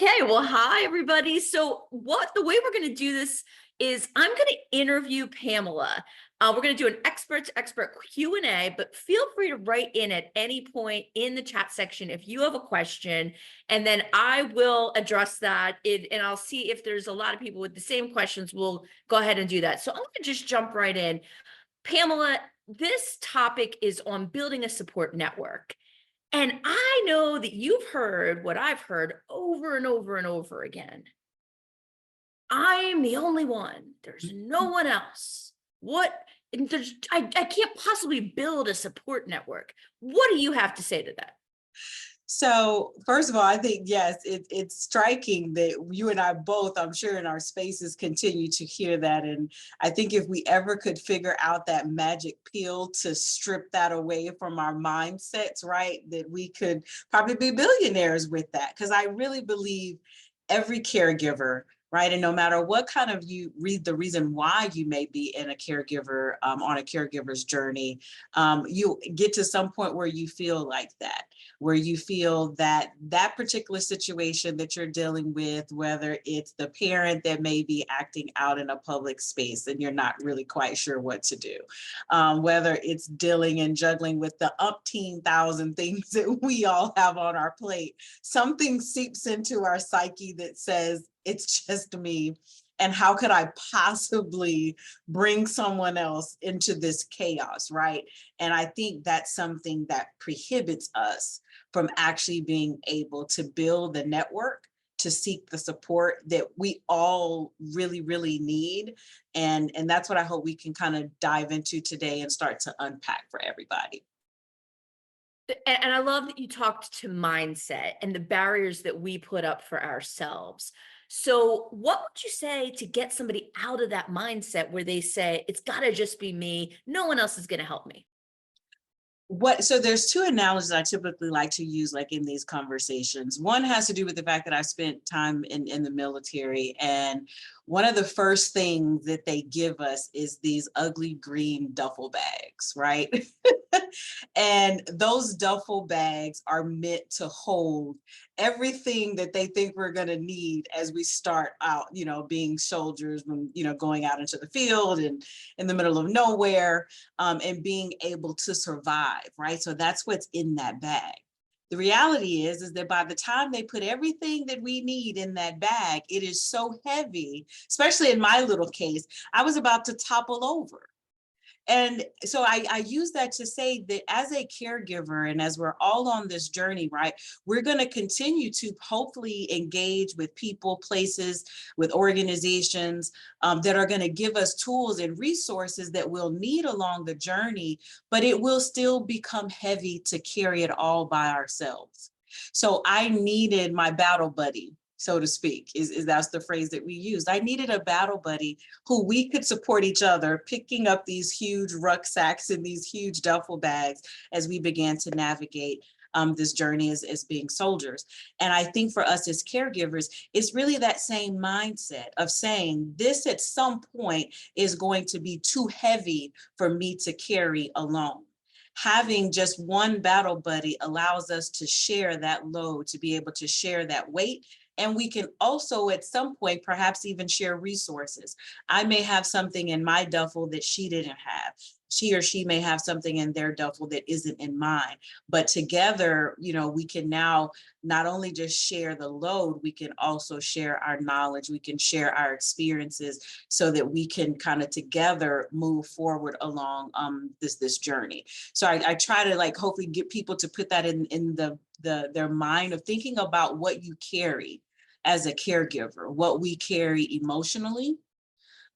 Okay, well, hi everybody. So, the way we're going to do this is I'm going to interview Pamela. We're going to do an expert to expert Q&A, but feel free to write in at any point in the chat section if you have a question, and then I will address that. And I'll see if there's a lot of people with the same questions. We'll go ahead and do that. So I'm going to just jump right in. Pamela, this topic is on building a support network. And I know that you've heard what I've heard over and over and over again. I'm the only one. There's no one else. What? And I can't possibly build a support network. What do you have to say to that? So first of all, I think, yes, it's striking that you and I both, I'm sure in our spaces, continue to hear that. And I think if we ever could figure out that magic pill to strip that away from our mindsets, right, that we could probably be billionaires with that. Because I really believe every caregiver, right, and no matter what kind of you read the reason why you may be in a caregiver, on a caregiver's journey, you get to some point where you feel like that, where you feel that that particular situation that you're dealing with, whether it's the parent that may be acting out in a public space and you're not really quite sure what to do, whether it's dealing and juggling with the umpteen thousand things that we all have on our plate, something seeps into our psyche that says, it's just me. And how could I possibly bring someone else into this chaos, right? And I think that's something that prohibits us from actually being able to build the network, to seek the support that we all really, really need. And that's what I hope we can kind of dive into today and start to unpack for everybody. And I love that you talked to mindset and the barriers that we put up for ourselves. So, what would you say to get somebody out of that mindset where they say, it's got to just be me? No one else is going to help me. So there's two analogies I typically like to use, like in these conversations. One has to do with the fact that I spent time in the military, and one of the first things that they give us is these ugly green duffel bags, right? And those duffel bags are meant to hold everything that they think we're going to need as we start out, being soldiers, when, going out into the field and in the middle of nowhere, and being able to survive, right? So that's what's in that bag. The reality is that by the time they put everything that we need in that bag, it is so heavy, especially in my little case, I was about to topple over. And so I use that to say that as a caregiver, and as we're all on this journey, right, we're going to continue to hopefully engage with people, places, with organizations, that are going to give us tools and resources that we'll need along the journey, but it will still become heavy to carry it all by ourselves. So I needed my battle buddy, so to speak, is that's the phrase that we used. I needed a battle buddy who we could support each other, picking up these huge rucksacks and these huge duffel bags as we began to navigate this journey as being soldiers. And I think for us as caregivers, it's really that same mindset of saying this at some point is going to be too heavy for me to carry alone. Having just one battle buddy allows us to share that load, to be able to share that weight. And we can also, at some point, perhaps even share resources. I may have something in my duffel that she didn't have. She or she may have something in their duffel that isn't in mine. But together, we can now not only just share the load, we can also share our knowledge, we can share our experiences so that we can kind of together move forward along this journey. So I try to hopefully get people to put that in their mind of thinking about what you carry as a caregiver, what we carry emotionally,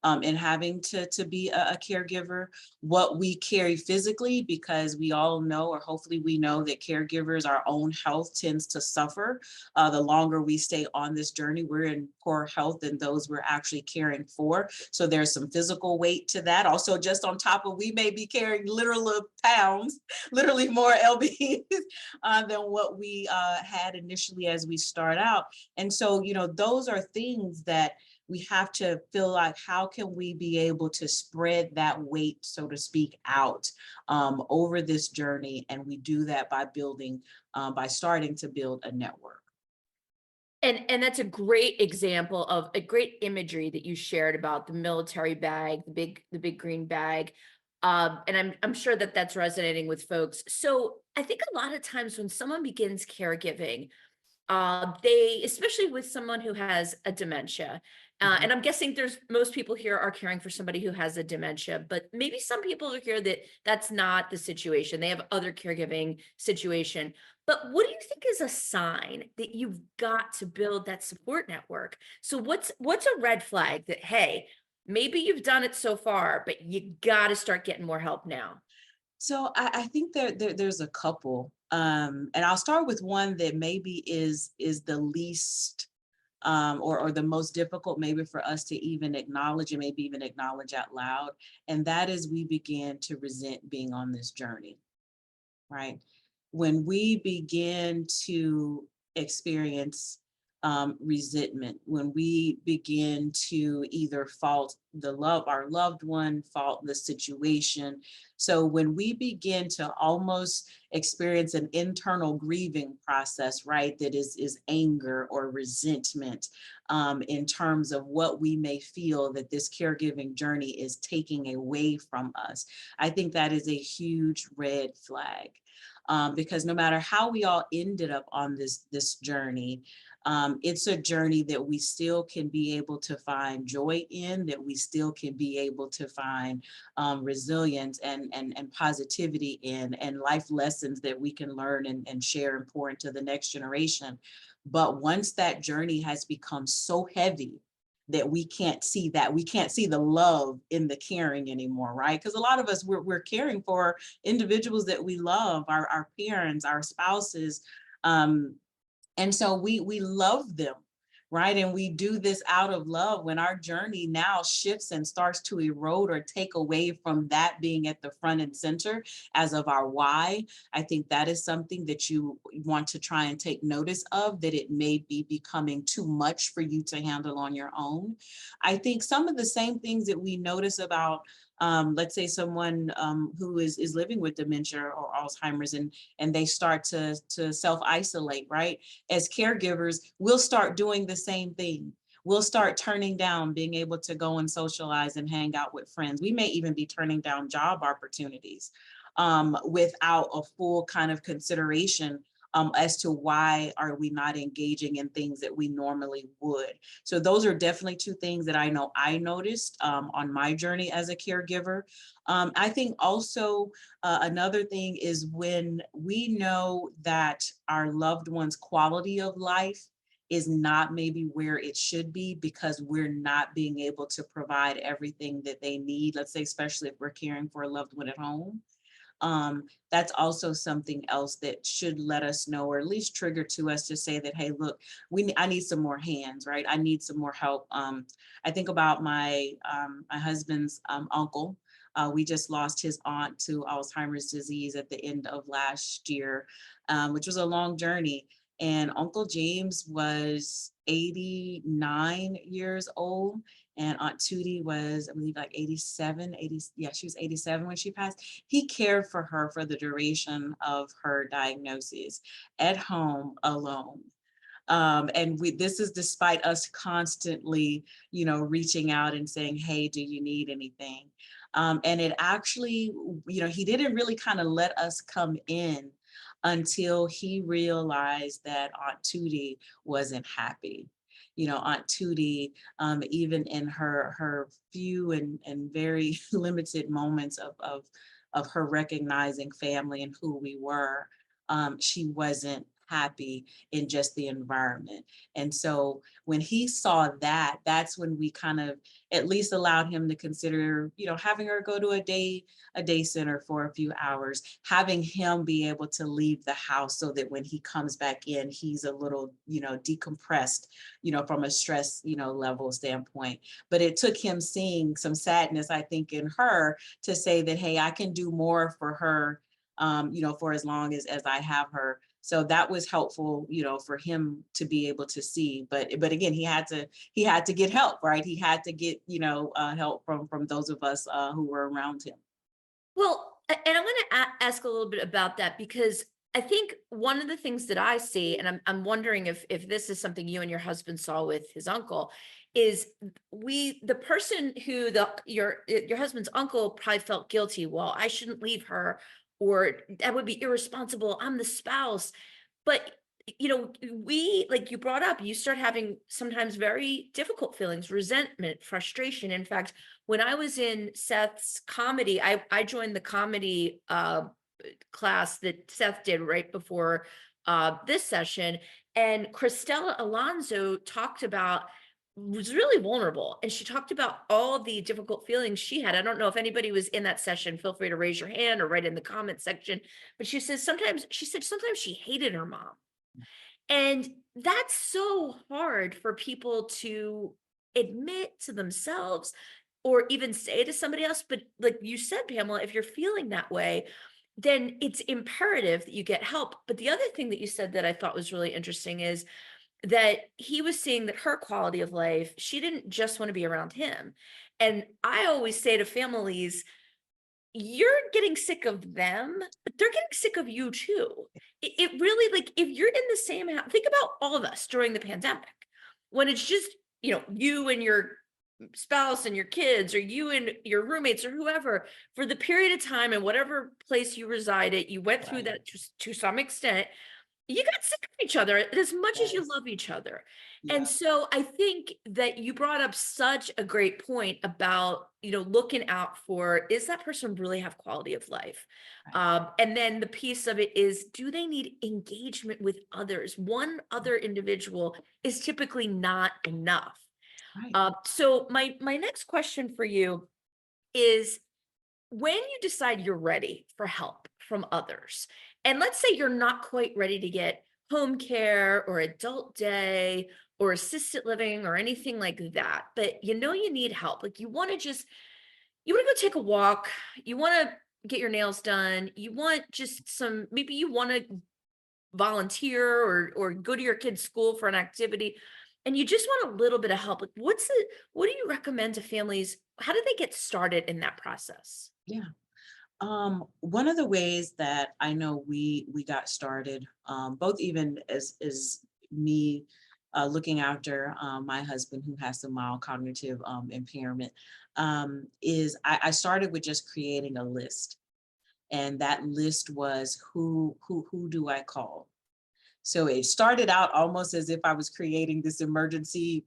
and having to be a caregiver, what we carry physically, because we all know, or hopefully we know, that caregivers, our own health tends to suffer. The longer we stay on this journey, we're in poor health than those we're actually caring for. So there's some physical weight to that. Also, just on top of, we may be carrying literal pounds, literally more lbs than what we had initially as we start out. And so, those are things that we have to feel like, how can we be able to spread that weight, so to speak, out over this journey? And we do that by by starting to build a network. And that's a great example of a great imagery that you shared about the military bag, the big green bag. And I'm sure that that's resonating with folks. So I think a lot of times when someone begins caregiving, they, especially with someone who has a dementia, Mhm. and I'm guessing there's most people here are caring for somebody who has a dementia, but maybe some people are here that that's not the situation. They have other caregiving situation. But what do you think is a sign that you've got to build that support network? So what's a red flag that, hey, maybe you've done it so far, but you got to start getting more help now? So I think there's a couple, and I'll start with one that maybe is the least or the most difficult maybe for us to even acknowledge and maybe even acknowledge out loud, and that is we begin to resent being on this journey, right? When we begin to experience resentment, when we begin to either fault our loved one, fault the situation. So when we begin to almost experience an internal grieving process, right, that is anger or resentment in terms of what we may feel that this caregiving journey is taking away from us, I think that is a huge red flag. Because no matter how we all ended up on this journey, it's a journey that we still can be able to find joy in, that we still can be able to find resilience and positivity in, and life lessons that we can learn and share and pour into the next generation. But once that journey has become so heavy that we can't see the love in the caring anymore, right? Because a lot of us we're caring for individuals that we love, our parents, our spouses, um, and so we love them, right? And we do this out of love. When our journey now shifts and starts to erode or take away from that being at the front and center as of our why, I think that is something that you want to try and take notice of, that it may be becoming too much for you to handle on your own. I think some of the same things that we notice about let's say someone who is living with dementia or Alzheimer's, and they start to self-isolate, right? As caregivers, we'll start doing the same thing. We'll start turning down being able to go and socialize and hang out with friends. We may even be turning down job opportunities without a full kind of consideration as to why are we not engaging in things that we normally would. So those are definitely two things that I know I noticed on my journey as a caregiver. I think also another thing is when we know that our loved one's quality of life is not maybe where it should be because we're not being able to provide everything that they need. Let's say, especially if we're caring for a loved one at home, that's also something else that should let us know, or at least trigger to us to say that, hey, look, I need some more hands, right? I need some more help. I think about my husband's uncle. We just lost his aunt to Alzheimer's disease at the end of last year, which was a long journey. And Uncle James was 89 years old, and Aunt Tootie was, I believe, like 87, 80. Yeah, she was 87 when she passed. He cared for her for the duration of her diagnosis at home alone. And this is despite us constantly, reaching out and saying, hey, do you need anything? And it actually, he didn't really kind of let us come in until he realized that Aunt Tootie wasn't happy. Aunt Tootie, even in her few and very limited moments of her recognizing family and who we were, she wasn't happy in just the environment. And so when he saw that, that's when we kind of at least allowed him to consider, having her go to a day center for a few hours, having him be able to leave the house so that when he comes back in, he's a little, decompressed, from a stress, level standpoint. But it took him seeing some sadness, I think, in her to say that, hey, I can do more for her, for as long as I have her. So that was helpful, for him to be able to see. But again, he had to get help, right? He had to get, help from those of us who were around him. Well, and I'm going to ask a little bit about that because I think one of the things that I see, and I'm wondering if this is something you and your husband saw with his uncle, is the person who your husband's uncle probably felt guilty. Well, I shouldn't leave her, or that would be irresponsible. I'm the spouse. But we, like you brought up, you start having sometimes very difficult feelings, resentment, frustration. In fact, when I was in Seth's comedy, I joined the comedy class that Seth did right before this session. And Christella Alonso talked about, was really vulnerable. And she talked about all the difficult feelings she had. I don't know if anybody was in that session. Feel free to raise your hand or write in the comment section. But she said sometimes she hated her mom. And that's so hard for people to admit to themselves or even say to somebody else. But like you said, Pamela, if you're feeling that way, then it's imperative that you get help. But the other thing that you said that I thought was really interesting is that he was seeing that her quality of life, she didn't just want to be around him. And I always say to families, you're getting sick of them, but they're getting sick of you too. It really, like, if you're in the same house, think about all of us during the pandemic when it's just, you and your spouse and your kids, or you and your roommates or whoever, for the period of time and whatever place you resided, you went through Right. that to some extent. You got sick of each other as much as you Yes. love each other. And Yeah. so I think that you brought up such a great point about, looking out for, is that person really have quality of life? Right. And then the piece of it is, do they need engagement with others? One other individual is typically not enough. Right. So my next question for you is, when you decide you're ready for help from others, and let's say you're not quite ready to get home care or adult day or assisted living or anything like that, but you need help. Like you want to go take a walk, you want to get your nails done, you want just maybe you want to volunteer or go to your kid's school for an activity, and you just want a little bit of help. Like what do you recommend to families? How do they get started in that process? Yeah. One of the ways that I know we got started, both even as me looking after my husband who has some mild cognitive impairment, is I started with just creating a list, and that list was who do I call? So it started out almost as if I was creating this emergency,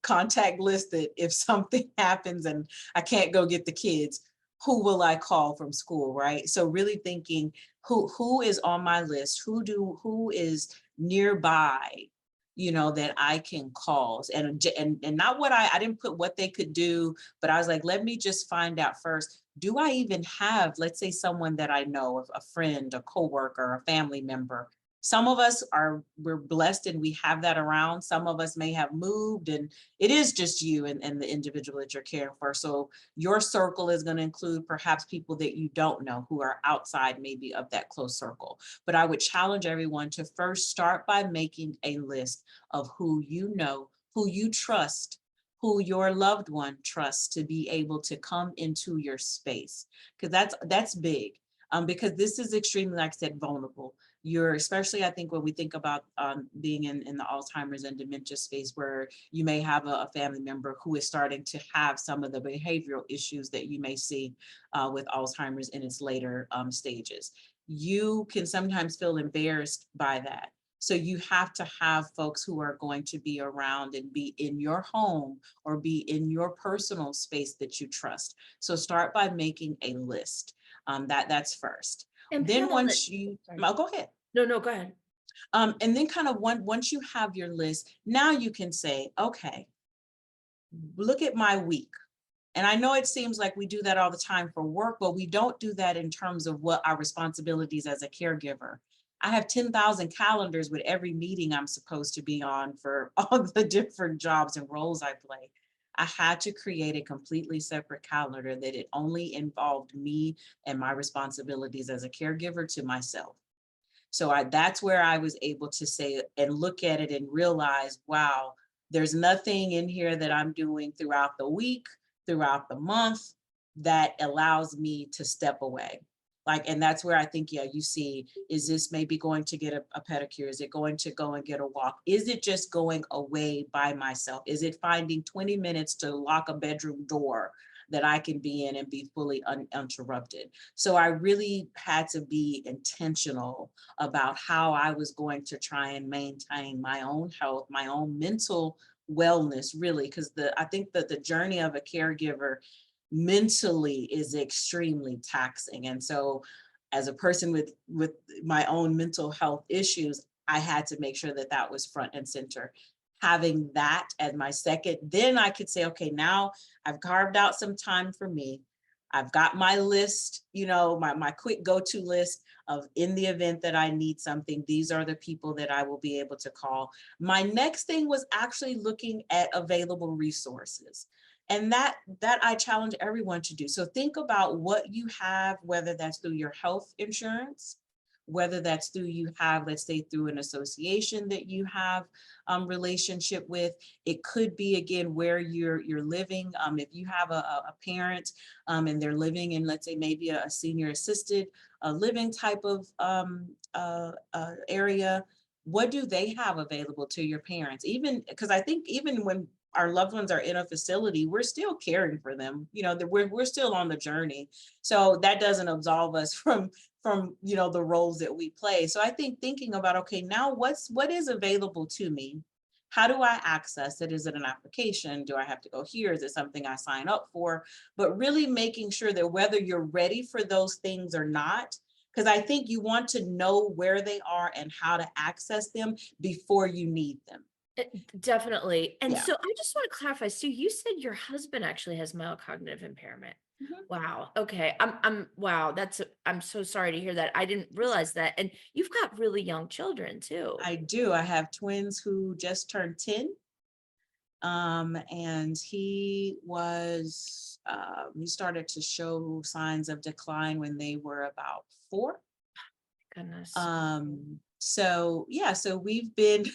contact list that if something happens and I can't go get the kids, who will I call from school, right? So really thinking who is on my list, who is nearby, that I can call. And not what I didn't put what they could do, but I was like, let me just find out first. Do I even have, let's say, someone that I know, a friend, a coworker, a family member? Some of us we're blessed and we have that around. Some of us may have moved and it is just you and the individual that you're caring for. So your circle is going to include perhaps people that you don't know who are outside maybe of that close circle. But I would challenge everyone to first start by making a list of who you know, who you trust, who your loved one trusts to be able to come into your space. Because that's big. Because this is extremely, like I said, vulnerable. You're, especially I think when we think about being in the Alzheimer's and dementia space, where you may have a family member who is starting to have some of the behavioral issues that you may see with Alzheimer's in its later stages. You can sometimes feel embarrassed by that. So you have to have folks who are going to be around and be in your home or be in your personal space that you trust. So start by making a list. That's first. And Then Pamela, once you, sorry. go ahead. No, go ahead. And then kind of once you have your list, now you can say, okay, look at my week. And I know it seems like we do that all the time for work, but we don't do that in terms of what our responsibilities as a caregiver. I have 10,000 calendars with every meeting I'm supposed to be on for all the different jobs and roles I play. I had to create a completely separate calendar that it only involved me and my responsibilities as a caregiver to myself. So that's where I was able to say and look at it and realize, wow, there's nothing in here that I'm doing throughout the week, throughout the month, that allows me to step away. Like, and that's where I think, yeah, you see, is this maybe going to get a pedicure? Is it going to go and get a walk? Is it just going away by myself? Is it finding 20 minutes to lock a bedroom door that I can be in and be fully uninterrupted? So I really had to be intentional about how I was going to try and maintain my own health, my own mental wellness, really, because I think that the journey of a caregiver mentally is extremely taxing. And so as a person with my own mental health issues, I had to make sure that that was front and center. Having that as my second, then I could say, okay, now I've carved out some time for me. I've got my list, my quick go-to list of, in the event that I need something, these are the people that I will be able to call. My next thing was actually looking at available resources. And that I challenge everyone to do. So think about what you have, whether that's through your health insurance, whether that's through you have, let's say, through an association that you have relationship with. It could be, again, where you're living. If you have a parent and they're living in, let's say, maybe a senior assisted living type of area, what do they have available to your parents? Even because I think even when our loved ones are in a facility, we're still caring for them. We're still on the journey. So that doesn't absolve us from the roles that we play. So I think thinking about, okay, now what is available to me? How do I access it? Is it an application? Do I have to go here? Is it something I sign up for? But really making sure that whether you're ready for those things or not, because I think you want to know where they are and how to access them before you need them. Definitely. And Yeah. so I just want to clarify. So you said your husband actually has mild cognitive impairment. Mhm. Wow. Okay. Wow. I'm so sorry to hear that. I didn't realize that. And you've got really young children too. I do. I have twins who just turned 10. And he started to show signs of decline when they were about 4. Goodness. So yeah, so we've been,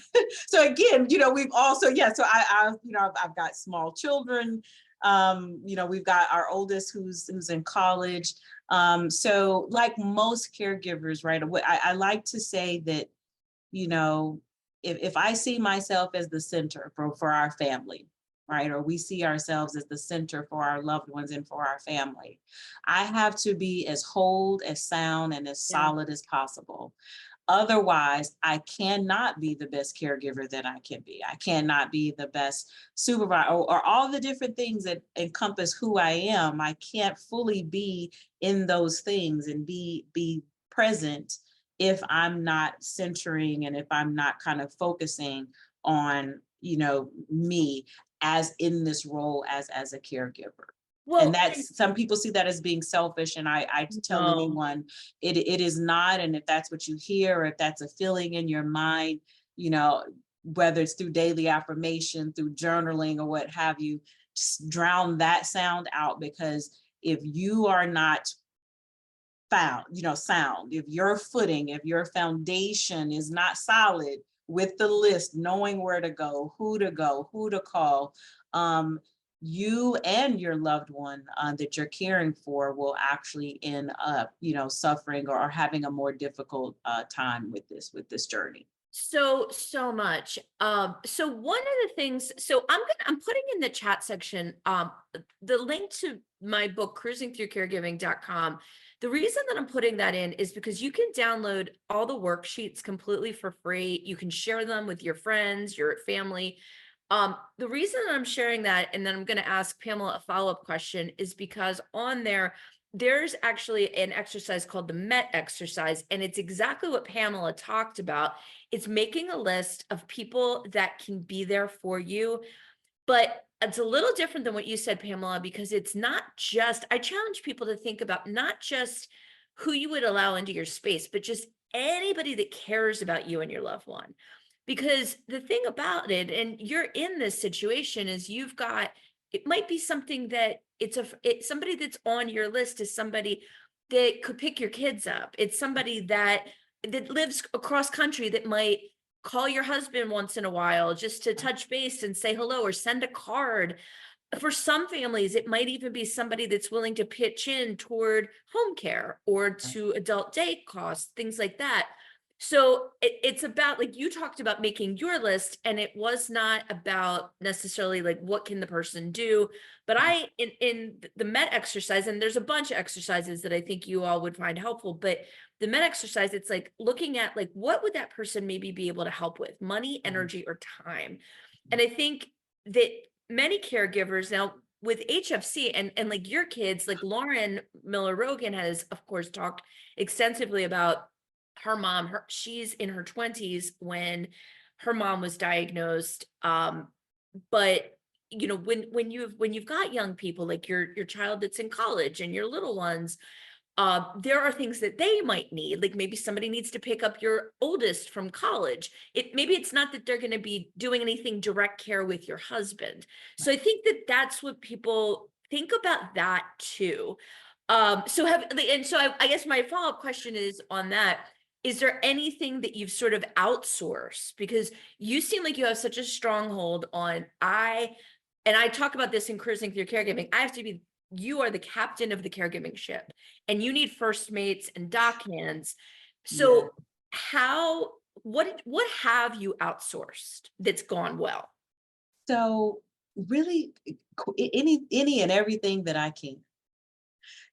so again, we've also, yeah, so I've got small children. We've got our oldest who's in college. So like most caregivers, right, I like to say that, you know, if I see myself as the center for our family, right, or we see ourselves as the center for our loved ones and for our family, I have to be as whole, as sound, and as Yeah. solid as possible. Otherwise, I cannot be the best caregiver that I can be. I cannot be the best supervisor, or all the different things that encompass who I am. I can't fully be in those things and be present if I'm not centering and if I'm not kind of focusing on, me as in this role as a caregiver. And Well, and that's, some people see that as being selfish. And I tell no. anyone it is not. And if that's what you hear, or if that's a feeling in your mind, you know, whether it's through daily affirmation, through journaling or what have you, just drown that sound out. Because if you are not sound, if your footing, if your foundation is not solid with the list, knowing where to go, who to call, you and your loved one that you're caring for will actually end up, suffering or having a more difficult time with this journey. So much. So one of the things, so I'm putting in the chat section the link to my book, cruisingthroughcaregiving.com. The reason that I'm putting that in is because you can download all the worksheets completely for free. You can share them with your friends, your family. The reason that I'm sharing that, and then I'm going to ask Pamela a follow-up question, is because on there's actually an exercise called the MET exercise, and it's exactly what Pamela talked about. It's making a list of people that can be there for you, but it's a little different than what you said, Pamela, because it's not just, I challenge people to think about not just who you would allow into your space, but just anybody that cares about you and your loved one. Because the thing about it, and you're in this situation, is you've got, it might be something that it's somebody that's on your list is somebody that could pick your kids up. It's somebody that lives across country that might call your husband once in a while just to touch base and say hello or send a card. for some families, it might even be somebody that's willing to pitch in toward home care or to adult day costs, things like that. So it's about, like you talked about making your list, and it was not about necessarily like what can the person do, but in the Met exercise, and there's a bunch of exercises that I think you all would find helpful, but the Met exercise, it's like looking at like what would that person maybe be able to help with, money, Mhm. energy, or time. And I think that many caregivers now with HFC and like your kids, like Lauren Miller Rogan has, of course, talked extensively about her mom. She's in her 20s when her mom was diagnosed. But when you've got young people like your child that's in college and your little ones, there are things that they might need, like maybe somebody needs to pick up your oldest from college. Maybe it's not that they're going to be doing anything direct care with your husband. So I think that that's what people think about that too. So I guess my follow-up question is on that. Is there anything that you've sort of outsourced? Because you seem like you have such a stronghold on and I talk about this in cruising through caregiving. You are the captain of the caregiving ship, and you need first mates and dock hands. Yeah. So what have you outsourced that's gone well? So really, any and everything that I can,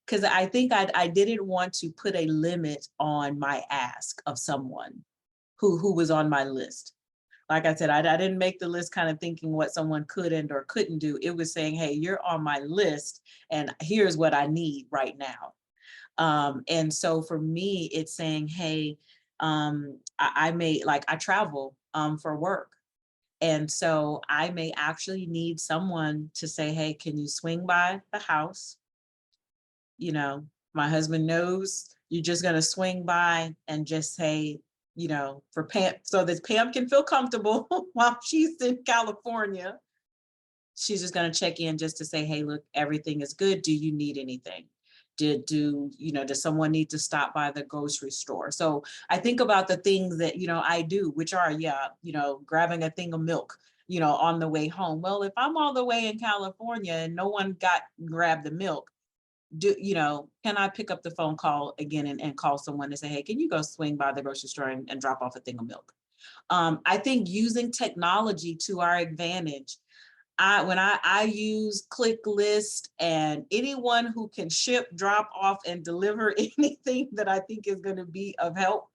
because I think I didn't want to put a limit on my ask of someone who was on my list. Like I said, I didn't make the list kind of thinking what someone could and or couldn't do. It was saying, hey, you're on my list, and here's what I need right now. And so for me, it's saying, hey, I may, like, I travel for work. And so I may actually need someone to say, hey, can you swing by the house? You know, my husband knows you're just going to swing by and just say, for Pam, so that Pam can feel comfortable while she's in California. She's just going to check in just to say, hey, look, everything is good. Do you need anything? Does someone need to stop by the grocery store? So I think about the things that, I do, which are, yeah, grabbing a thing of milk, on the way home. Well, if I'm all the way in California and no one grabbed the milk, can I pick up the phone call again and call someone and say, hey, can you go swing by the grocery store and drop off a thing of milk? I think using technology to our advantage. When I use click list, and anyone who can ship, drop off, and deliver anything that I think is going to be of help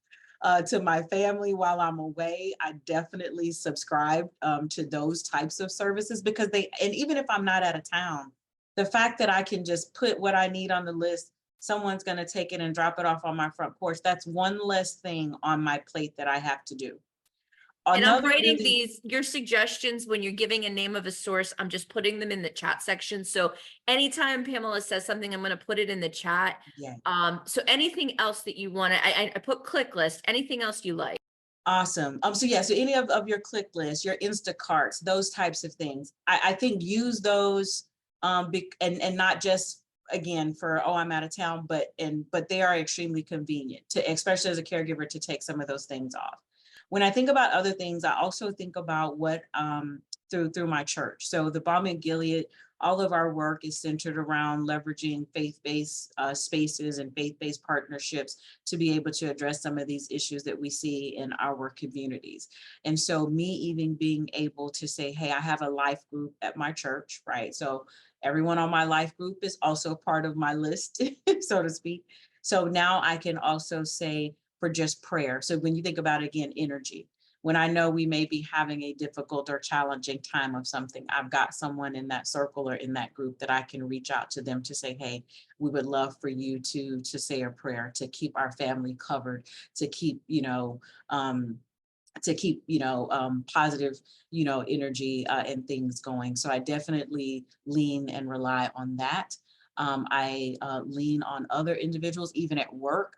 to my family while I'm away, I definitely subscribe to those types of services, because and even if I'm not out of town, the fact that I can just put what I need on the list, someone's going to take it and drop it off on my front porch. That's one less thing on my plate that I have to do. And I'm Another writing really, your suggestions when you're giving a name of a source. I'm just putting them in the chat section. So anytime Pamela says something, I'm going to put it in the chat. yeah. So anything else that you want to, I put click list, anything else you like. Awesome. So any of your click lists, your Instacarts, those types of things, I think use those, and not just, again, for, oh, I'm out of town, but they are extremely convenient to, especially as a caregiver, to take some of those things off. When I think about other things, I also think about what, through my church. So the Balm and Gilead, all of our work is centered around leveraging faith-based spaces and faith-based partnerships to be able to address some of these issues that we see in our communities. And so me even being able to say, hey, I have a life group at my church, right? So everyone on my life group is also part of my list, so to speak. So now I can also say, for just prayer. So when you think about, again, energy, when I know we may be having a difficult or challenging time of something, I've got someone in that circle or in that group that I can reach out to them to say, hey, we would love for you to say a prayer, to keep our family covered, to keep, positive, energy and things going. So I definitely lean and rely on that. I lean on other individuals, even at work.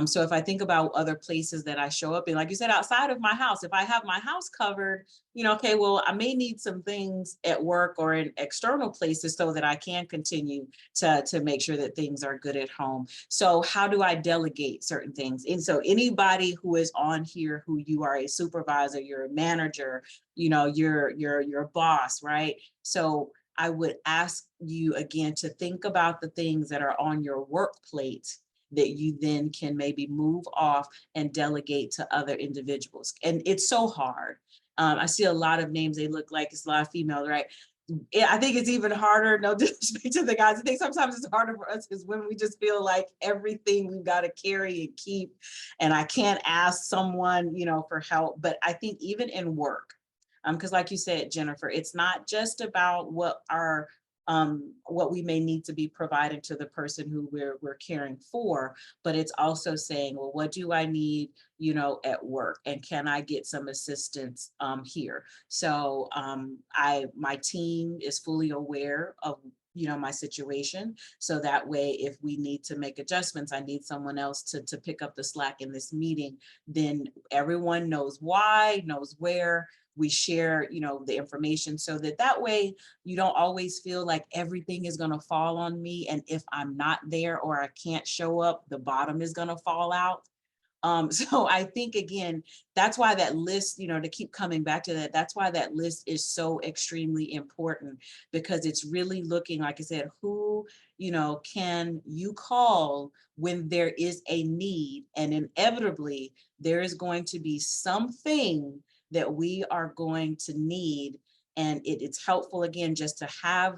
So if I think about other places that I show up in, like you said, outside of my house, if I have my house covered, okay, well, I may need some things at work or in external places so that I can continue to make sure that things are good at home. So how do I delegate certain things? And so anybody who is on here, who you are a supervisor, you're a manager, you're your boss, right? So I would ask you again to think about the things that are on your work plate that you then can maybe move off and delegate to other individuals. And it's so hard. I see a lot of names, they look like it's a lot of females, right? I think it's even harder, no disrespect to the guys. I think sometimes it's harder for us because when we just feel like everything we've got to carry and keep, and I can't ask someone, for help. But I think even in work, because like you said, Jennifer, it's not just about what we may need to be provided to the person who we're caring for, but it's also saying, well, what do I need, at work, and can I get some assistance here? So my team is fully aware of my situation. So that way, if we need to make adjustments, I need someone else to pick up the slack in this meeting, then everyone knows why, knows where. We share, the information so that way you don't always feel like everything is going to fall on me. And if I'm not there or I can't show up, the bottom is going to fall out. So I think, again, that's why that list, to keep coming back to that, that's why that list is so extremely important, because it's really looking, like I said, who, can you call when there is a need, and inevitably there is going to be something that we are going to need. And it's helpful, again, just to have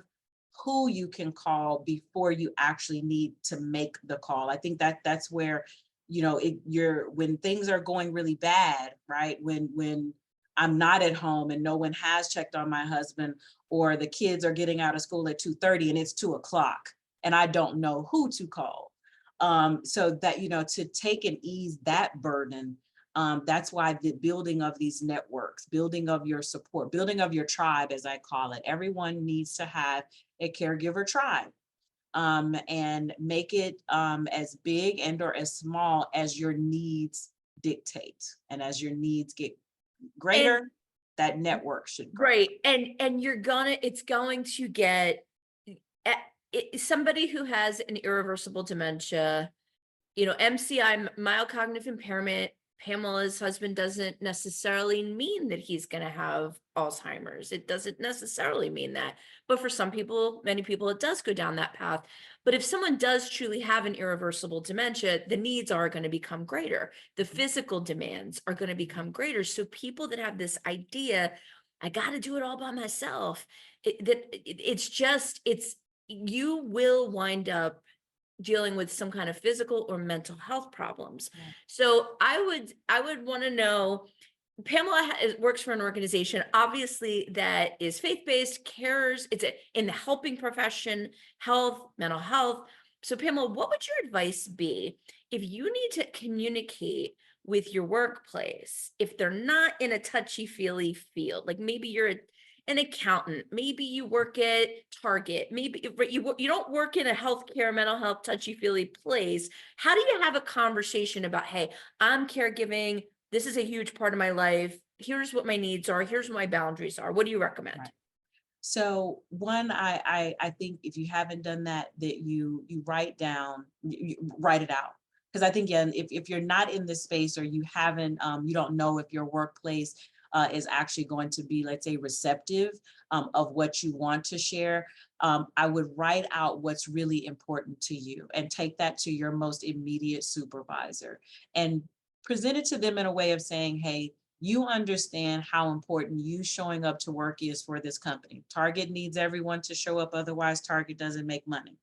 who you can call before you actually need to make the call. I think that's where, when things are going really bad, right? When I'm not at home and no one has checked on my husband, or the kids are getting out of school at 2:30 and it's 2 o'clock and I don't know who to call. So that, to take and ease that burden, that's why the building of these networks, building of your support, building of your tribe, as I call it, everyone needs to have a caregiver tribe, and make it as big and or as small as your needs dictate. And as your needs get And greater, that network should grow. right, and it's going to get somebody who has an irreversible dementia, MCI, mild cognitive impairment. Pamela's husband doesn't necessarily mean that he's going to have Alzheimer's. It doesn't necessarily mean that. But for some people, many people, it does go down that path. But if someone does truly have an irreversible dementia, the needs are going to become greater. The physical demands are going to become greater. So people that have this idea, I got to do it all by myself, you will wind up dealing with some kind of physical or mental health problems. Yeah. So I would want to know, Pamela works for an organization, obviously, that is faith-based, cares, in the helping profession, health, mental health. So Pamela, what would your advice be if you need to communicate with your workplace, if they're not in a touchy-feely field, like maybe you're an accountant, maybe you work at Target, maybe you don't work in a healthcare, mental health, touchy-feely place. How do you have a conversation about, hey, I'm caregiving, this is a huge part of my life, here's what my needs are, here's what my boundaries are. What do you recommend? Right. So one, I think if you haven't done that, that you write down, you write it out. Because I think, yeah, if you're not in this space, or you haven't, you don't know if your workplace is actually going to be, let's say, receptive of what you want to share, I would write out what's really important to you and take that to your most immediate supervisor and present it to them in a way of saying, hey, you understand how important you showing up to work is for this company. Target needs everyone to show up, otherwise Target doesn't make money,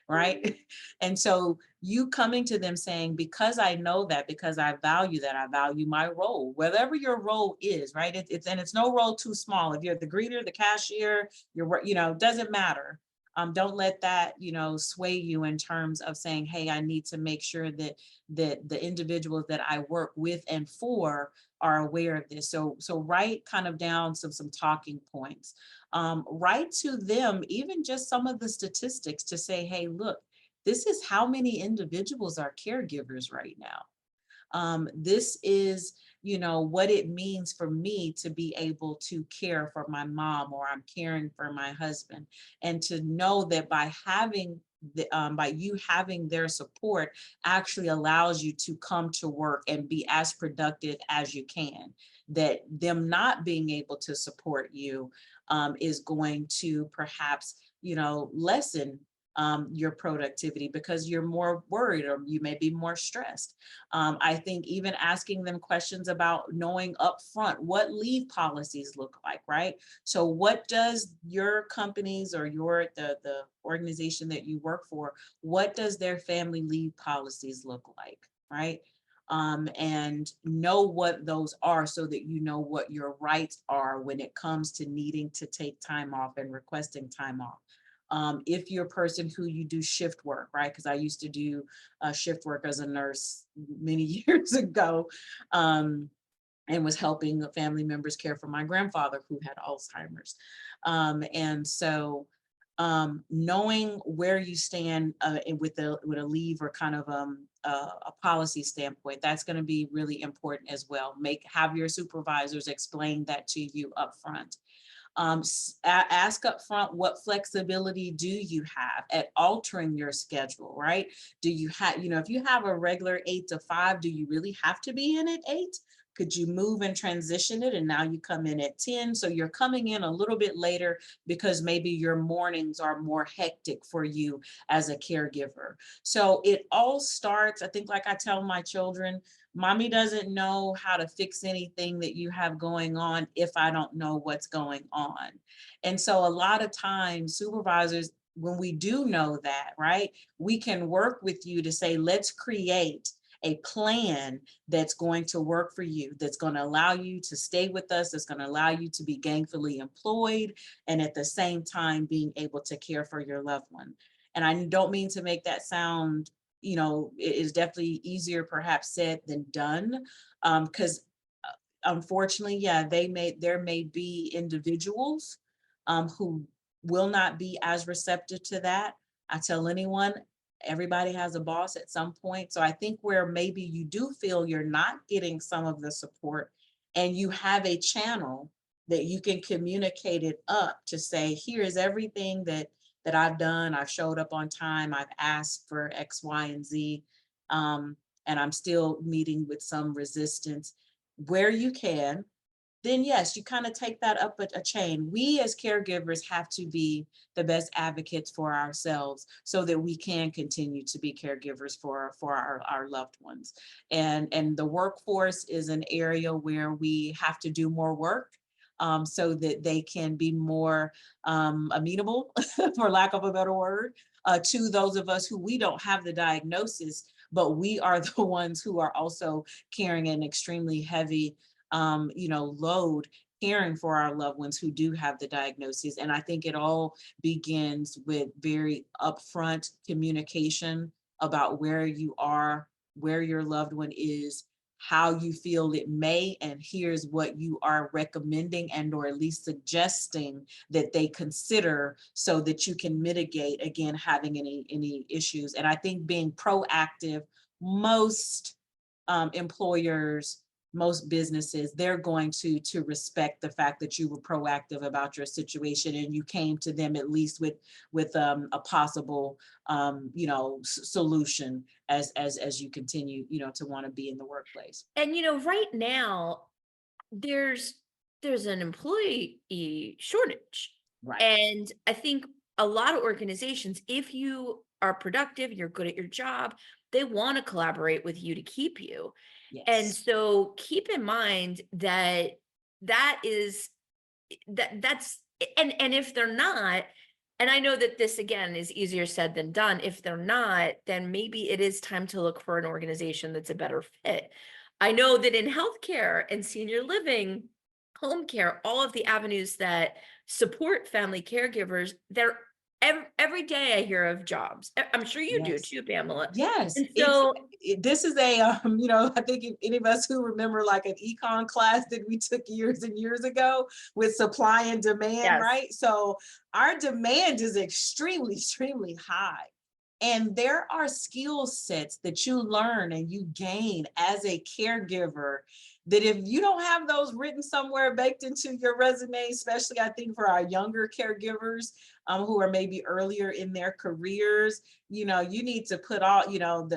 right? And so you coming to them saying, because I know that, because I value that, I value my role, whatever your role is, right? It's no role too small. If you're the greeter, the cashier, doesn't matter. Don't let that, sway you in terms of saying, hey, I need to make sure that the individuals that I work with and for are aware of this. So write kind of down some talking points. Write to them even just some of the statistics to say, hey, look, this is how many individuals are caregivers right now. This is, what it means for me to be able to care for my mom, or I'm caring for my husband. And to know that by you having their support actually allows you to come to work and be as productive as you can. That them not being able to support you is going to perhaps, lessen your productivity because you're more worried or you may be more stressed. I think even asking them questions about knowing upfront what leave policies look like, right? So what does your companies or the organization that you work for, what does their family leave policies look like, right? And know what those are so that you know what your rights are when it comes to needing to take time off and requesting time off. If you're a person who you do shift work, right? Because I used to do shift work as a nurse many years ago, and was helping family members care for my grandfather who had Alzheimer's. And so knowing where you stand with a leave or kind of a policy standpoint, that's going to be really important as well. Have your supervisors explain that to you up front. Ask up front, what flexibility do you have at altering your schedule, right? Do you have, if you have a regular 8 to 5, do you really have to be in at 8? Could you move and transition it and now you come in at 10? So you're coming in a little bit later because maybe your mornings are more hectic for you as a caregiver. So it all starts, I think, like I tell my children, mommy doesn't know how to fix anything that you have going on if I don't know what's going on. And so a lot of times supervisors, when we do know that, right, we can work with you to say, let's create a plan that's going to work for you, that's going to allow you to stay with us, that's going to allow you to be gainfully employed, and at the same time being able to care for your loved one. And I don't mean to make that sound, it is definitely easier perhaps said than done, because unfortunately, yeah, there may be individuals who will not be as receptive to that. I tell anyone, everybody has a boss at some point. So I think where maybe you do feel you're not getting some of the support and you have a channel that you can communicate it up to say, here is everything that I've done. I've showed up on time. I've asked for X, Y, and Z. And I'm still meeting with some resistance. Where you can, then yes, you kind of take that up a chain. We as caregivers have to be the best advocates for ourselves so that we can continue to be caregivers for our loved ones. And the workforce is an area where we have to do more work, so that they can be more amenable, for lack of a better word, to those of us who we don't have the diagnosis, but we are the ones who are also carrying an extremely heavy load, caring for our loved ones who do have the diagnosis. And I think it all begins with very upfront communication about where you are, where your loved one is, how you feel it may, and here's what you are recommending and or at least suggesting that they consider so that you can mitigate, again, having any issues. And I think being proactive, most employers, most businesses, they're going to respect the fact that you were proactive about your situation and you came to them at least with a possible solution as you continue to want to be in the workplace. And right now there's an employee shortage. Right. And I think a lot of organizations, if you are productive, you're good at your job, they want to collaborate with you to keep you. And Yes. so keep in mind that that's and if they're not, and I know that this again is easier said than done, if they're not, then maybe it is time to look for an organization that's a better fit. I know that in healthcare and senior living, home care, all of the avenues that support family caregivers, they're every day I hear of jobs. I'm sure you do Yes. too, Pamela. Yes, And so this is I think if any of us who remember like an econ class that we took years and years ago with supply and demand, yes. right? So our demand is extremely, extremely high. And there are skill sets that you learn and you gain as a caregiver that if you don't have those written somewhere baked into your resume, especially I think for our younger caregivers who are maybe earlier in their careers, you know, you need to put all, you know,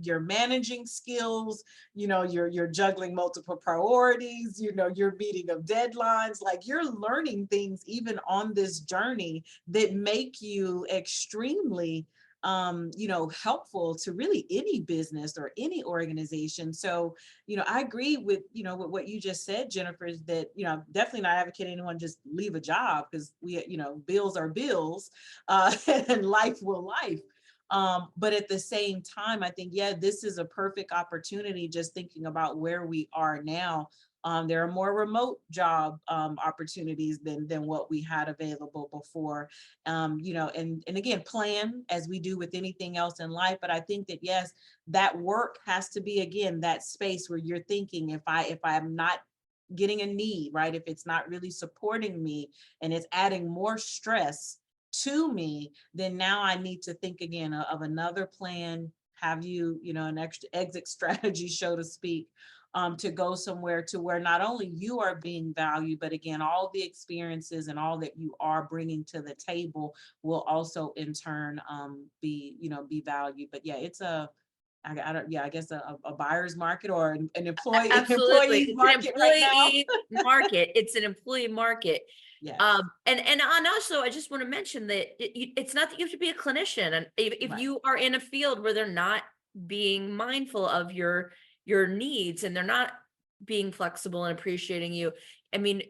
your managing skills, you know, you're juggling multiple priorities, you know, you're meeting of deadlines, like you're learning things even on this journey that make you extremely you know, helpful to really any business or any organization. So, you know, I agree with, you know, with what you just said, Jennifer, is that, you know, definitely not advocating anyone just leave a job, because we, you know, bills are bills, and life will life. But at the same time, I think, yeah, this is a perfect opportunity, just thinking about where we are now. There are more remote job opportunities than what we had available before. You know, and again, plan as we do with anything else in life. But I think that, yes, that work has to be, again, that space where you're thinking, if I'm not getting a need, right, if it's not really supporting me and it's adding more stress to me, then now I need to think again of another plan, have you, you know, an extra exit strategy, so to speak, to go somewhere to where not only you are being valued, but again, all the experiences and all that you are bringing to the table will also in turn be, you know, be valued. But yeah, it's a, I don't, yeah, I guess a buyer's market or an employee Absolutely. employees It's an market right now. employee market. It's an employee market. Yes, And also, I just want to mention that it's not that you have to be a clinician, and if right, you are in a field where they're not being mindful of your needs and they're not being flexible and appreciating you. I mean,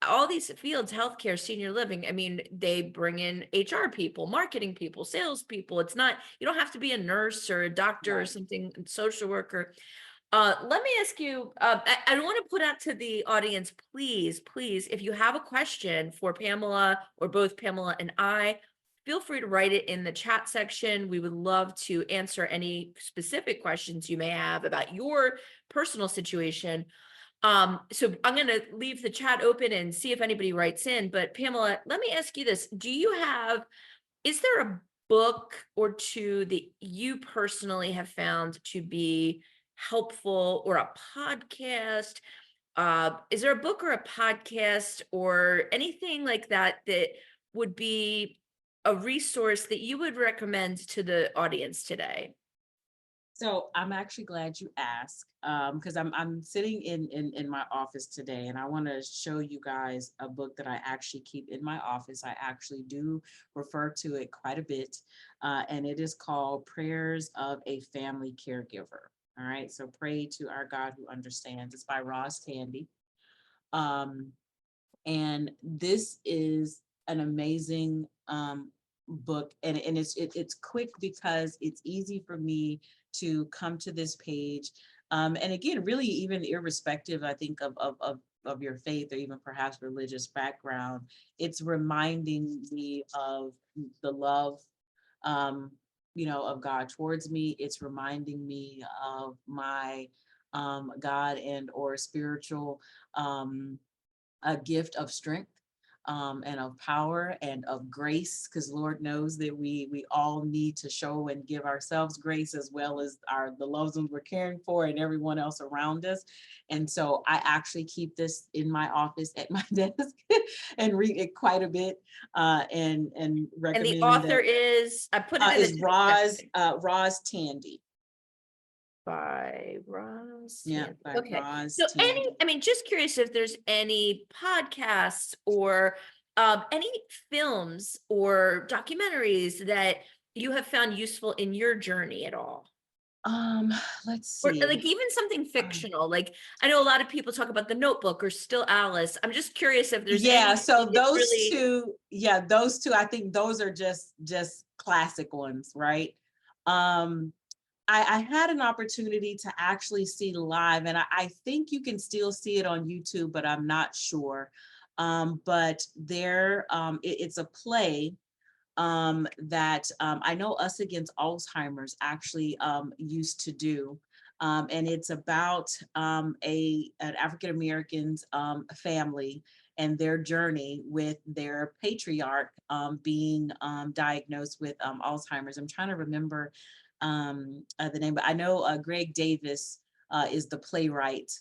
all these fields, healthcare, senior living, I mean, they bring in HR people, marketing people, sales people. It's not, you don't have to be a nurse or a doctor or right. something, social worker. Let me ask you, I want to put out to the audience, please, if you have a question for Pamela or both Pamela and I, feel free to write it in the chat section. We would love to answer any specific questions you may have about your personal situation. So I'm going to leave the chat open and see if anybody writes in. But Pamela, let me ask you this. Is there a book or two that you personally have found to be helpful, or a podcast? Is there a book or a podcast or anything like that that would be a resource that you would recommend to the audience today? So I'm actually glad you asked, because I'm sitting in my office today, and I want to show you guys a book that I actually keep in my office. I actually do refer to it quite a bit, and it is called Prayers of a Family Caregiver. All right, so Pray to Our God Who Understands. It's by Ross Tandy. Um, and this is an amazing book, and it's quick because it's easy for me to come to this page, and again, really, even irrespective, I think, of your faith or even perhaps religious background, it's reminding me of the love, um you know, of God towards me. It's reminding me of my God and or spiritual a gift of strength, and of power and of grace, because Lord knows that we all need to show and give ourselves grace, as well as the loved ones we're caring for and everyone else around us. And so I actually keep this in my office at my desk and read it quite a bit, and And the recommend author that. is, I put it in the Is chat Roz Tandy. by Ross. Yeah, Yeah. by Okay. Roz So Tandy. I mean, just curious if there's any podcasts or any films or documentaries that you have found useful in your journey at all. Um, let's Or see. like even something Um, fictional. Like I know a lot of people talk about The Notebook or Still Alice. I'm just curious if there's Yeah, anything so that those really. two, yeah, those two, I think those are just classic ones, right? Um, I had an opportunity to actually see live, and I think you can still see it on YouTube, but I'm not sure. But it's a play that I know Us Against Alzheimer's actually used to do. And it's about an African American's family and their journey with their patriarch being diagnosed with Alzheimer's. I'm trying to remember the name, but I know Greg Davis is the playwright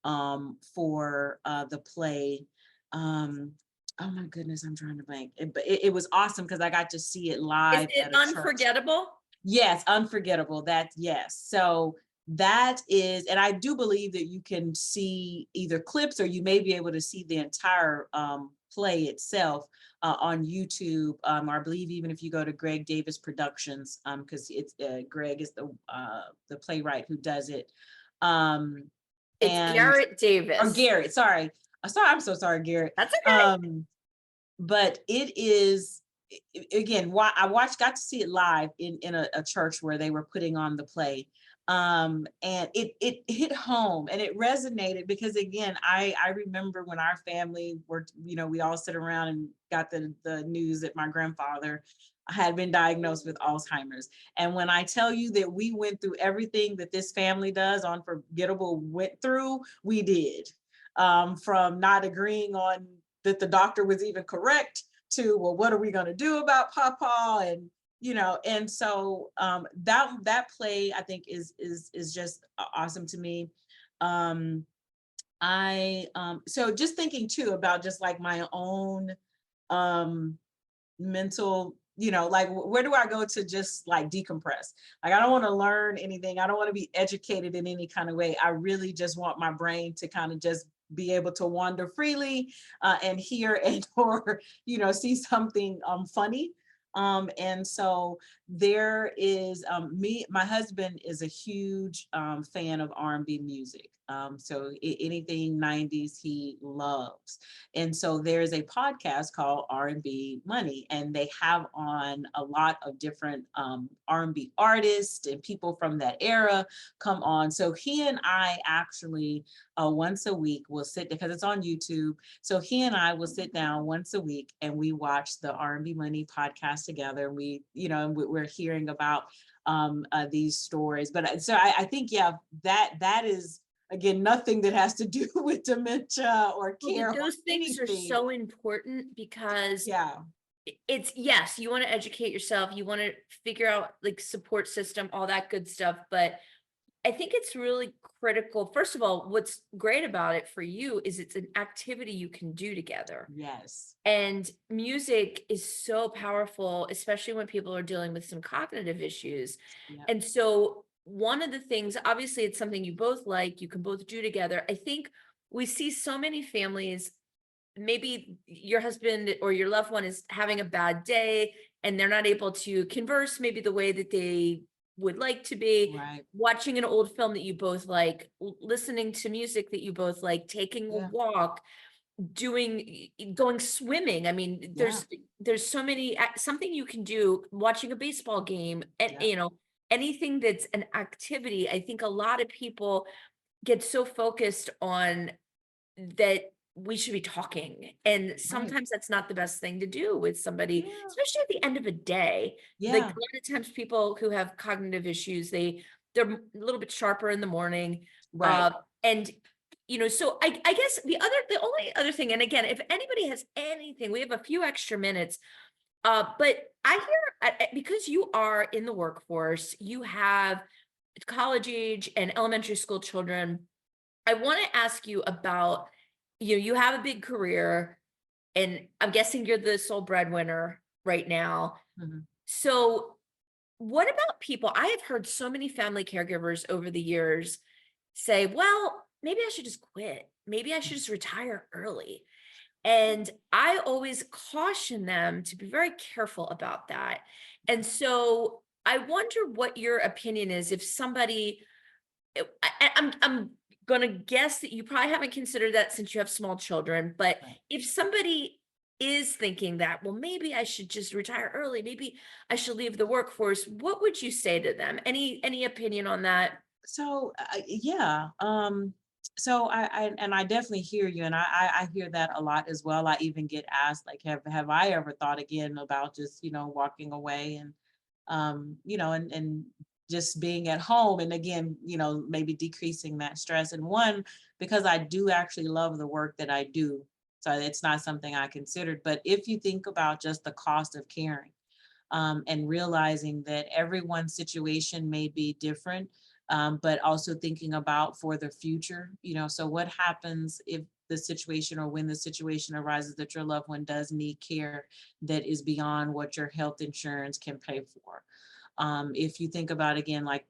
for the play. Oh my goodness, I'm trying to blank. But it was awesome because I got to see it Is live it at a church. unforgettable? Yes, unforgettable. That, yes. So that is, and I do believe that you can see either clips or you may be able to see the entire play itself on YouTube. Or I believe even if you go to Greg Davis Productions, because it's Greg is the playwright who does it. Um, It's and Garrett or Davis. Garrett, sorry. Sorry, I'm so sorry, Garrett. That's okay. But it is, again, why I got to see it live in a church where they were putting on the play. And it hit home and it resonated because, again, I remember when our family were, we all sit around and got the news that my grandfather had been diagnosed with Alzheimer's. And when I tell you that we went through everything that this family does, Unforgettable went through, we did. From not agreeing on that the doctor was even correct to, well, what are we going to do about Papa? And and so that play, I think, is just awesome to me. I So just thinking too about just like my own mental, like where do I go to just like decompress? Like, I don't want to learn anything, I don't want to be educated in any kind of way. I really just want my brain to kind of just be able to wander freely, and hear and or see something funny. And so there is my husband is a huge fan of R&B music. So anything 90s he loves. And so there's a podcast called R&B Money, and they have on a lot of different R&B artists and people from that era come on. So he and I actually once a week will sit, because it's on YouTube. So he and I will sit down once a week and we watch the R&B Money podcast together. We, and we're hearing about these stories. But so I think, yeah, that is, again, nothing that has to do with dementia or Well, care or those things are anything. so important because Yeah, it's, yes, you want to educate yourself, you want to figure out like support system, all that good stuff. But I think it's really critical. First of all, what's great about it for you is it's an activity you can do together. yes, And music is so powerful, especially when people are dealing with some cognitive issues. yeah, And so, one of the things, obviously, it's something you both like, you can both do together. I think we see so many families, maybe your husband or your loved one is having a bad day and they're not able to converse maybe the way that they would like to be, right, watching an old film that you both like, listening to music that you both like, taking a yeah, walk, going swimming. I mean, yeah, there's so many something you can do, watching a baseball game, and yeah, anything that's an activity. I think a lot of people get so focused on that we should be talking, and right, sometimes that's not the best thing to do with somebody, yeah, especially at the end of a day. Like, yeah, a lot of times people who have cognitive issues, they're a little bit sharper in the morning. right. uh and so I guess the only other thing, and again, if anybody has anything, we have a few extra minutes. But I hear, because you are in the workforce, you have college age and elementary school children. I want to ask you about, you have a big career, and I'm guessing you're the sole breadwinner right now. Mhm. So what about people? I have heard so many family caregivers over the years say, well, maybe I should just quit. Maybe I should just retire early. And I always caution them to be very careful about that. And so I wonder what your opinion is if somebody, I'm gonna guess that you probably haven't considered that since you have small children, but Right. if somebody is thinking that, well, maybe I should just retire early, maybe I should leave the workforce, what would you say to them? Any opinion on that? So yeah, so I definitely hear you, and I hear that a lot as well. I even get asked, like, have I ever thought again about just walking away and and just being at home, and again, maybe decreasing that stress. And one, because I do actually love the work that I do, so it's not something I considered. But if you think about just the cost of caring, and realizing that everyone's situation may be different. but also thinking about for the future, so what happens if the situation or when the situation arises that your loved one does need care that is beyond what your health insurance can pay for. If you think about, again, like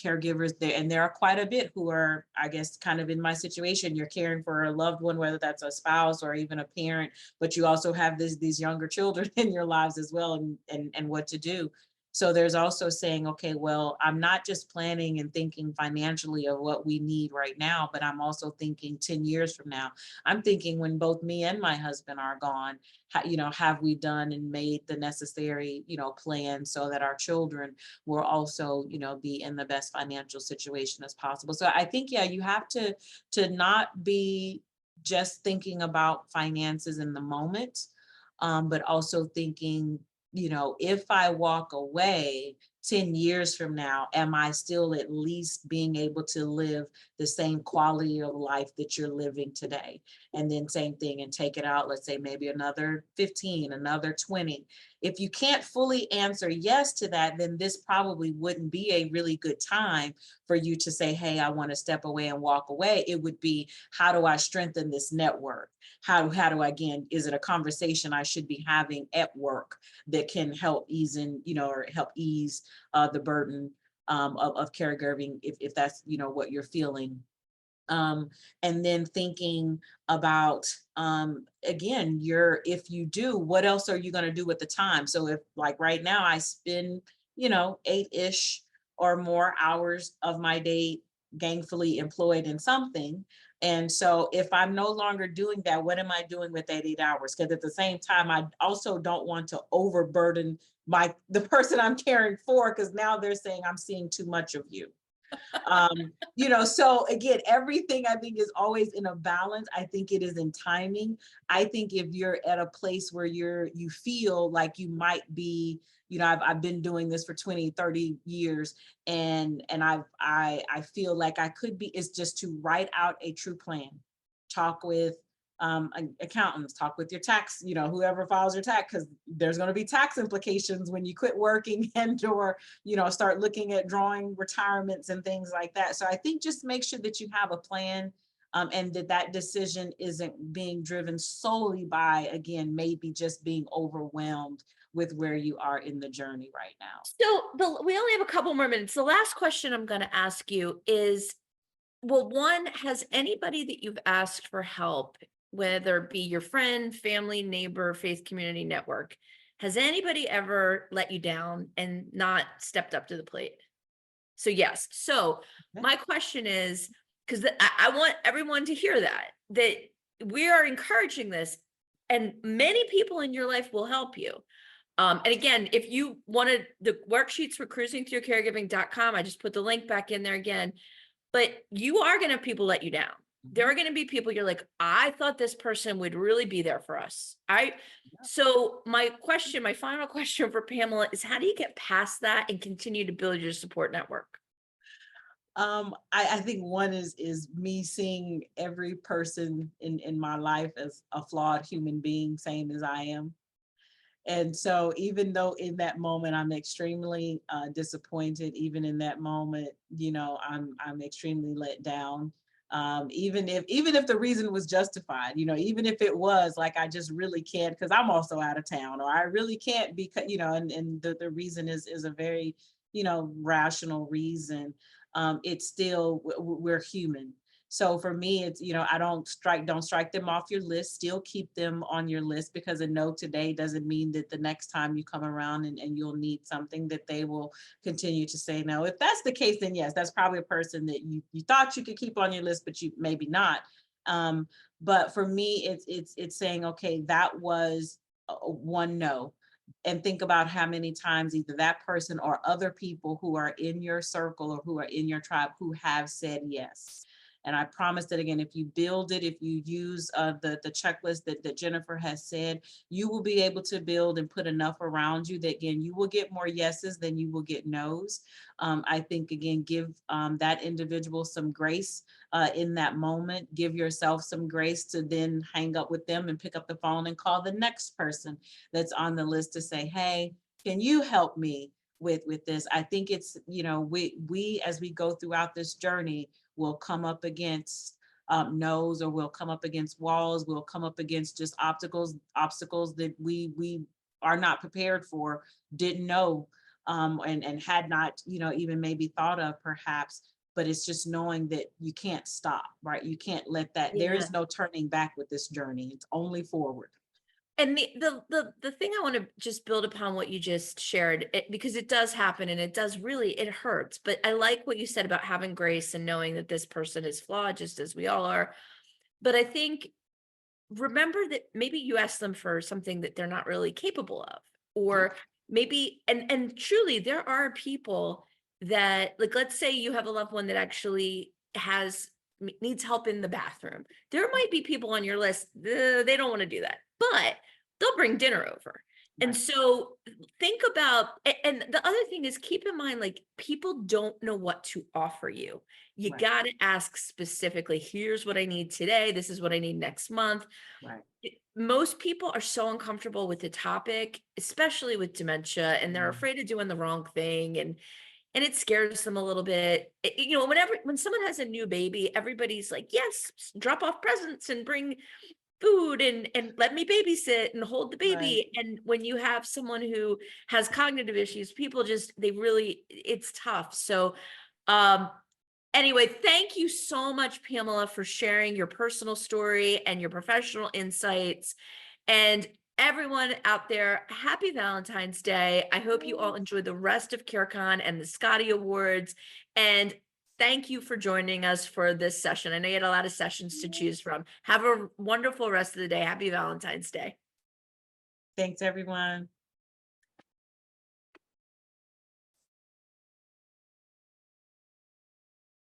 caregivers there, and there are quite a bit who are, I guess, kind of in my situation, you're caring for a loved one, whether that's a spouse or even a parent, but you also have these younger children in your lives as well, and what to do. So there's also saying, okay, well, I'm not just planning and thinking financially of what we need right now, but I'm also thinking 10 years from now. I'm thinking when both me and my husband are gone, have we done and made the necessary, plans so that our children will also, be in the best financial situation as possible. So I think, yeah, you have to not be just thinking about finances in the moment, but also thinking, if I walk away 10 years from now, am I still at least being able to live the same quality of life that you're living today? And then same thing, and take it out, let's say maybe another 15, another 20. If you can't fully answer yes to that, then this probably wouldn't be a really good time for you to say, hey, I want to step away and walk away. It would be, how do I strengthen this network? How do I, again, is it a conversation I should be having at work that can help ease or help ease the burden of caregiving, if that's, what you're feeling. And then thinking about, again, if you do, what else are you going to do with the time? So if, like, right now I spend, 8-ish or more hours of my day gainfully employed in something. And so if I'm no longer doing that, what am I doing with that 8 hours? Because at the same time, I also don't want to overburden the person I'm caring for, because now they're saying I'm seeing too much of you. So again, everything I think is always in a balance. I think it is in timing. I think if you're at a place where you feel like you might be, I've been doing this for 20, 30 years, and I feel like I could be, is just to write out a true plan. Talk with accountants, talk with your tax, whoever files your tax, because there's going to be tax implications when you quit working or start looking at drawing retirements and things like that. So I think just make sure that you have a plan, and that decision isn't being driven solely by, again, maybe just being overwhelmed with where you are in the journey right now. So we only have a couple more minutes. The last question I'm going to ask you is, well, one, has anybody that you've asked for help, whether it be your friend, family, neighbor, faith community network, has anybody ever let you down and not stepped up to the plate? So yes. So my question is, because I want everyone to hear that we are encouraging this, and many people in your life will help you. And again, if you wanted the worksheets for cruisingthroughcaregiving.com, I just put the link back in there again. But you are going to have people let you down. There are going to be people you're like, I thought this person would really be there for us. So my final question for Pamela is, how do you get past that and continue to build your support network? I think one is me seeing every person in my life as a flawed human being, same as I am. And so even though in that moment I'm extremely disappointed, even in that moment, I'm extremely let down. Even if the reason was justified, even if it was like, I just really can't because I'm also out of town, or I really can't because, and the reason is a very, rational reason. It's still, we're human. So for me, it's, I don't strike them off your list, still keep them on your list, because a no today doesn't mean that the next time you come around and you'll need something, that they will continue to say no. If that's the case, then yes, that's probably a person that you thought you could keep on your list, but you maybe not. But for me, it's saying, okay, that was one no. And think about how many times either that person or other people who are in your circle or who are in your tribe who have said yes. And I promise that, again, if you build it, if you use the checklist that Jennifer has said, you will be able to build and put enough around you that, again, you will get more yeses than you will get nos. I think, again, give that individual some grace in that moment. Give yourself some grace to then hang up with them and pick up the phone and call the next person that's on the list to say, hey, can you help me with this. I think it's, we as we go throughout this journey will come up against no's, or we'll come up against walls, we'll come up against just obstacles that we are not prepared for, didn't know, and had not, even maybe thought of perhaps. But it's just knowing that you can't stop, right? You can't let that, there Yeah. is no turning back with this journey. It's only forward. And the thing I want to just build upon what you just shared, because it does happen and it does really, it hurts. But I like what you said about having grace and knowing that this person is flawed, just as we all are. But I think, remember that maybe you ask them for something that they're not really capable of, Yeah. or maybe, and truly there are people that, like, let's say you have a loved one that actually needs help in the bathroom. There might be people on your list, they don't want to do that, but they'll bring dinner over. And Right. so think about, and the other thing is, keep in mind, like, people don't know what to offer you. You Right. got to ask specifically, here's what I need today, this is what I need next month. Right. Most people are so uncomfortable with the topic, especially with dementia, and they're Mm. afraid of doing the wrong thing, and it scares them a little bit. When someone has a new baby, everybody's like, yes, drop off presents and bring food, and let me babysit and hold the Right. baby. And when you have someone who has cognitive issues, people just, it's tough. So um anyway, thank you so much, Pamela, for sharing your personal story and your professional insights. And everyone out there, happy Valentine's Day. I hope you all enjoy the rest of CareCon and the Scotty Awards. And thank you for joining us for this session. I know you had a lot of sessions to choose from. Have a wonderful rest of the day. Happy Valentine's Day. Thanks, everyone.